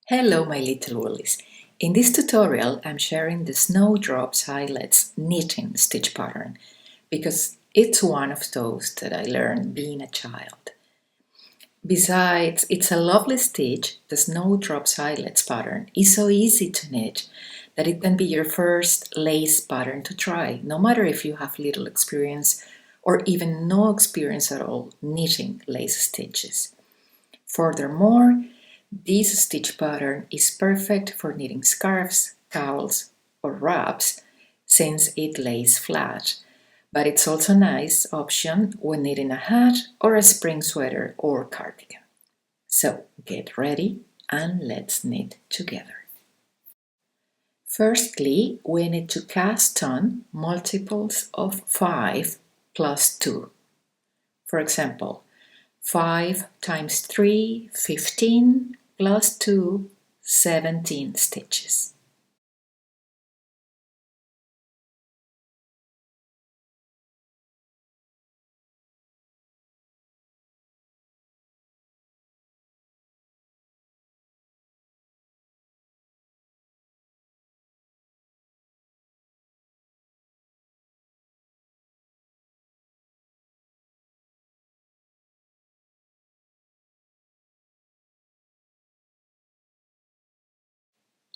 Hello my little woolies. In this tutorial I'm sharing the Snowdrops Eyelets knitting stitch pattern because it's one of those that I learned being a child. Besides, it's a lovely stitch, the Snowdrops Eyelets pattern is so easy to knit that it can be your first lace pattern to try, no matter if you have little experience or even no experience at all knitting lace stitches. Furthermore, this stitch pattern is perfect for knitting scarves, cowls, or wraps since it lays flat, but it's also a nice option when knitting a hat or a spring sweater or cardigan. So get ready and let's knit together. Firstly, we need to cast on multiples of 5 plus 2. For example, 5 times 3, 15, plus 2, 17 stitches.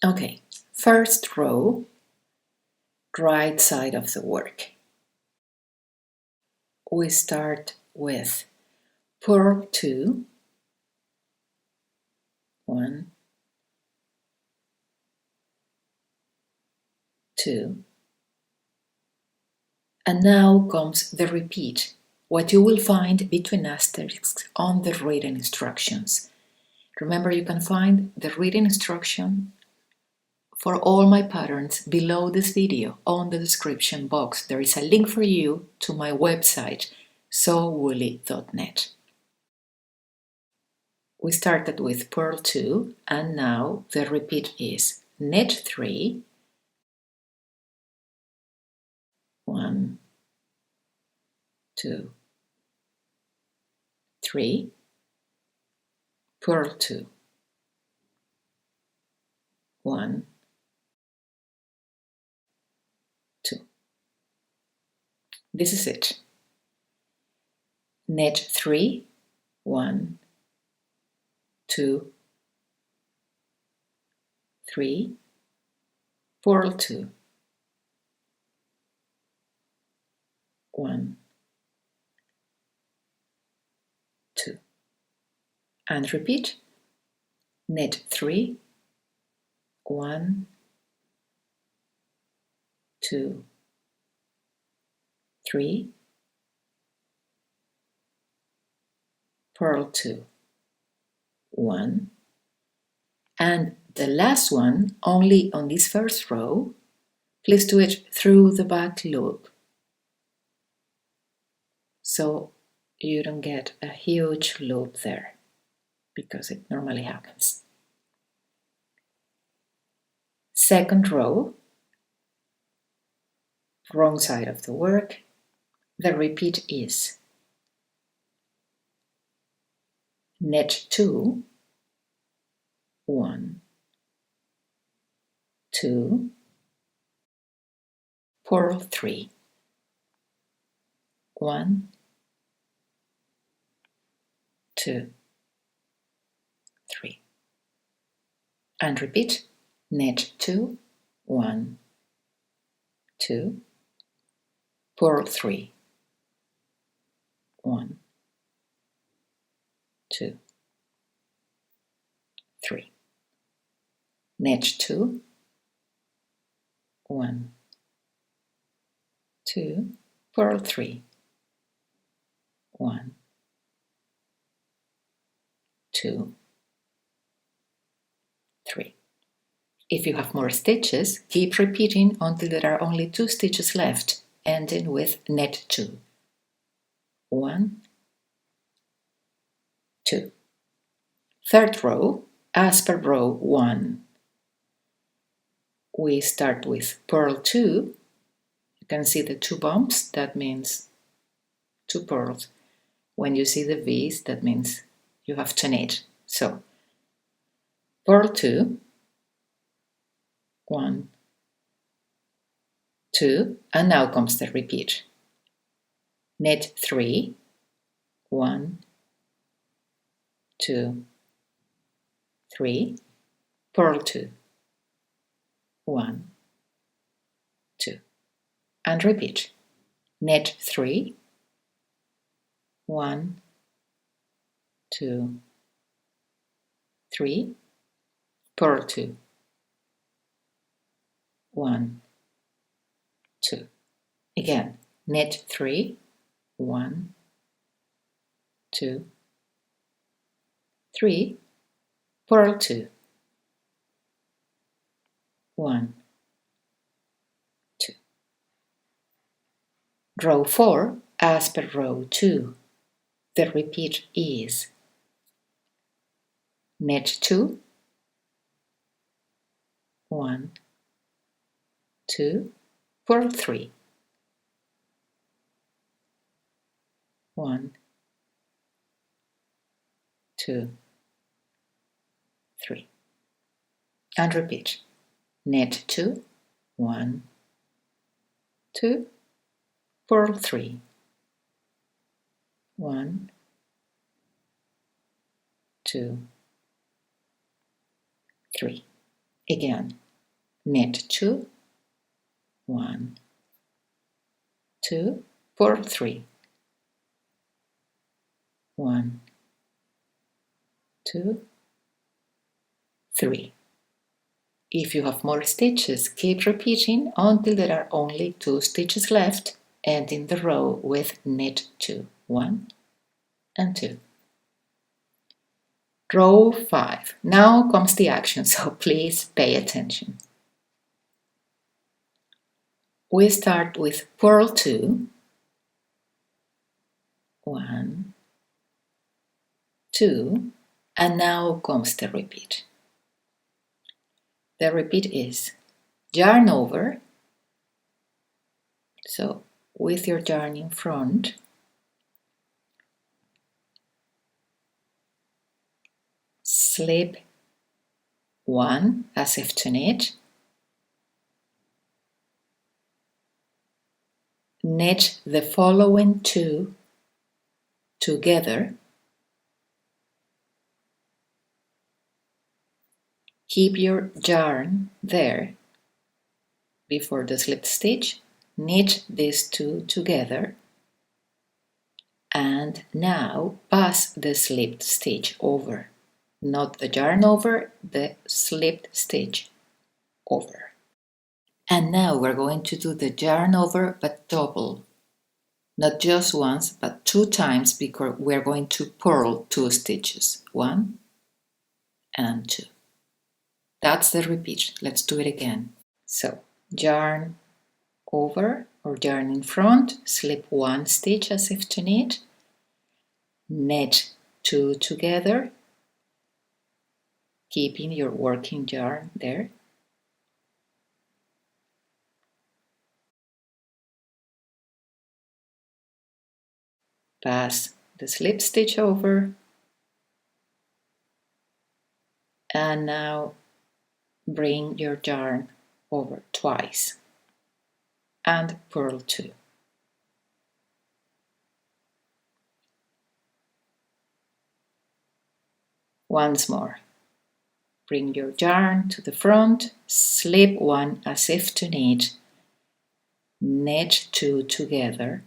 Okay, first row, right side of the work. We start with purl 2, 1, 2, and now comes the repeat, what you will find between asterisks on the written instructions. Remember, you can find the written instruction for all my patterns below this video on the description box. There is a link for you to my website, sewwoolly.net. We started with purl 2 and now the repeat is knit 3, 1, 2, 3, purl 2, 1, 2. This is it. Knit 3, 1, 2, 3, purl 2, 1, 2, and repeat. Knit 3, 1, 2, 3, purl 2, 1, and the last one only on this first row. Please do it through the back loop so you don't get a huge loop there because it normally happens. Second row, wrong side of the work. The repeat is knit 2, 1, 2, purl 3, 1, 2, 3, and repeat. Knit 2, 1, 2, purl 3, 1, 2, 3, knit 2, 1, 2, purl 3, 1, 2, 3. If you have more stitches, keep repeating until there are only 2 stitches left, ending with knit 2. 1, 2. Third row, as per row 1. We start with purl 2. You can see the 2 bumps, that means 2 purls. When you see the V's, that means you have to knit. So, purl 2, 1, 2, and now comes the repeat. Knit 3, 1, 2, 3, purl 2, 1, 2, and repeat. Knit 3, 1, 2, 3, purl 2, 1, 2. Again, knit 3, 1, 2, 3, purl 2, 1, 2. Row 4 as per row 2. The repeat is knit 2, 1, 2, purl 3, 1, 2, 3, and repeat. Knit 2, 1, 2, purl 3, 1, 2, 3. Again, knit 2, 1, 2, purl 3, 1, 2, 3. If you have more stitches, keep repeating until there are only 2 stitches left, ending the row with knit 2, 1 and 2. Row 5. Now comes the action, so please pay attention. We start with purl 2, 1, 2, and now comes the repeat. The repeat is yarn over, so with your yarn in front, slip 1 as if to knit, knit the following 2 together, keep your yarn there before the slipped stitch, knit these 2 together, and now pass the slipped stitch over, not the yarn over, the slipped stitch over. And now we're going to do the yarn over but double, not just once but 2 times, because we're going to purl 2 stitches, 1 and 2. That's the repeat. Let's do it again. So yarn over or yarn in front, slip 1 stitch as if to knit, knit 2 together, keeping your working yarn there, pass the slip stitch over, and now bring your yarn over twice and purl 2. Once more, bring your yarn to the front, slip 1 as if to knit, knit 2 together,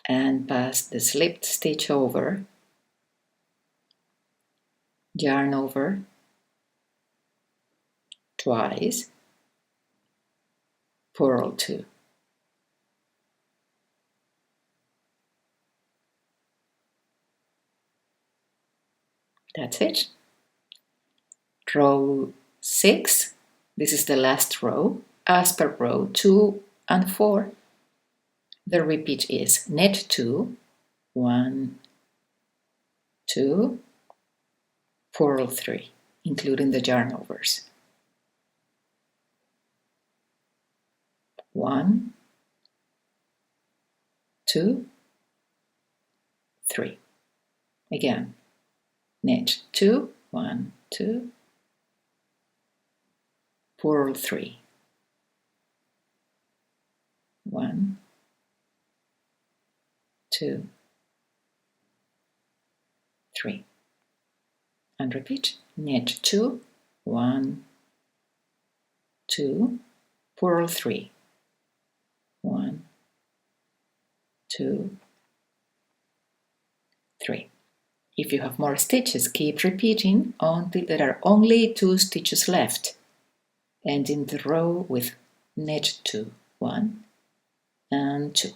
and pass the slipped stitch over, yarn over twice, purl 2. That's it. Row 6, this is the last row. As per row 2 and 4, the repeat is knit 2, 1, 2, purl 3, including the yarn overs. 1, 2, 3. Again, knit 2, 1, 2, purl 3, 1, 2, 3, and repeat, knit 2, 1, 2, purl 3, 1, 2, 3. If you have more stitches, keep repeating until there are only 2 stitches left, ending the row with knit 2, 1 and 2.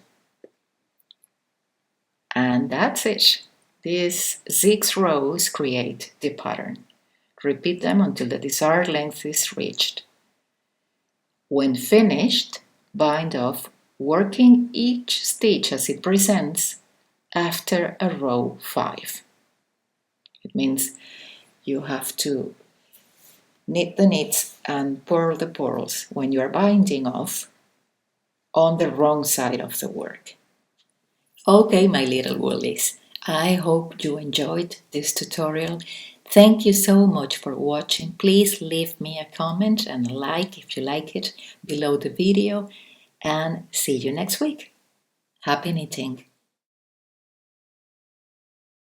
And that's it. These 6 rows create the pattern. Repeat them until the desired length is reached. When finished, bind off, working each stitch as it presents after a row 5. It means you have to knit the knits and purl the purls when you are binding off on the wrong side of the work. Okay, my little woolies, I hope you enjoyed this tutorial. Thank you so much for watching. Please leave me a comment and a like if you like it below the video, and see you next week. Happy knitting!